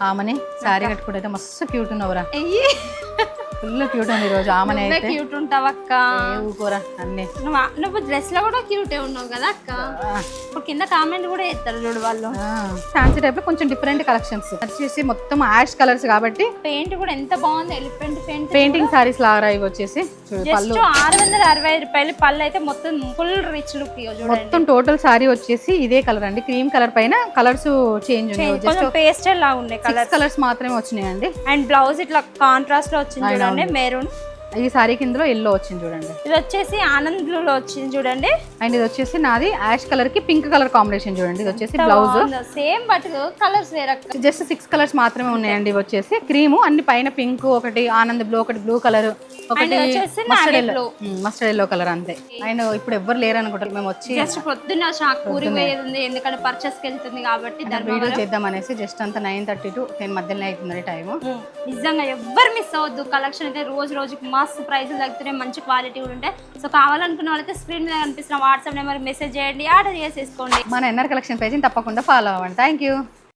ఆమెని శారీ కట్టుకుంటే మస్తు క్యూట్ ఉన్నావురా, ఫుల్ క్యూట్ ఉంది ఈరోజు. ఆమెని అయితే క్యూట్ ఉంటావు అక్క, ఊకోరా అన్ని. నువ్వు డ్రెస్ లో కూడా క్యూటే ఉన్నావు కదా అక్క. ఇప్పుడు కింద కామెంట్ కూడా చేస్తారు చూడు వాళ్ళు. ఫ్యాన్సీ టైప్ లో కొంచెం డిఫరెంట్ కలెక్షన్స్ వచ్చేసి మొత్తం యాష్ కలర్స్ కాబట్టి పెయింట్ కూడా ఎంత బాగుంది, ఎలిఫెంట్ పెయింటింగ్ సారీస్ లాగా ఇవి వచ్చేసి జస్ట్ 660 రూపాయలు. పళ్ళు అయితే మొత్తం ఫుల్ రిచ్ లుక్. మొత్తం టోటల్ సారీ వచ్చేసి ఇదే కలర్ అండి, క్రీమ్ కలర్ పైన కలర్స్ చేంజ్ ఉన్నాయి, పేస్టల్ లా ఉన్నాయి కలర్స్ మాత్రమే వచ్చినాయండి. అండ్ బ్లౌజ్ ఇట్లా కాంట్రాస్ట్ లో వచ్చింది చూడండి, మెరూన్. ఈ సారీ కిందలో ఎల్లో వచ్చింది చూడండి. ఇది వచ్చేసి ఆనంద్ బ్లూ లో వచ్చింది చూడండి. అండ్ ఇది వచ్చేసి నాది యాష్ కలర్ కి పింక్ కలర్ కాంబినేషన్ చూడండి. ఇది వచ్చేసి బ్లౌజ్ సేమ్ బట్ కలర్స్ వేరే, జస్ట్ 6 కలర్స్ మాత్రమే ఉన్నాయండి. ఇవి వచ్చేసి క్రీము, అన్ని పైన పింక్, ఒకటి ఆనంద్ బ్లూ, ఒకటి బ్లూ కలర్, ఒకటి మస్టర్డ్ ఎల్లో కలర్ అంతే. అండ్ ఇప్పుడు ఎవ్వరు లేరు అనుకుంటారు, మేము వచ్చి జస్ట్ పొద్దున్న షాక్ పూరి పోయేది ఎందుకంటే పర్చేస్ కి వెళ్తుంది కాబట్టి వీడియో చేద్దాం అనేసి జస్ట్ అంతా 9:30 to 10 మధ్యలో అవుతుంది టైం. నిజంగా ఎవ్వరు మిస్ అవ్వద్దు. కలెక్షన్ అయితే రోజు రోజుకి మస్తు ప్రైస్ తగ్గుతున్నాయి, మంచి క్వాలిటీ కూడా ఉంటాయి. సో కావాలనుకున్న వాళ్ళైతే స్క్రీన్ మీద కనిపిస్తున్న వాట్సాప్ నెంబర్ మెసేజ్ చేయండి, ఆర్డర్ చేసేసుకోండి. మన ఎన్ఆర్ కలెక్షన్ పేజ్ తప్పకుండా ఫాలో అవ్వండి. Thank you.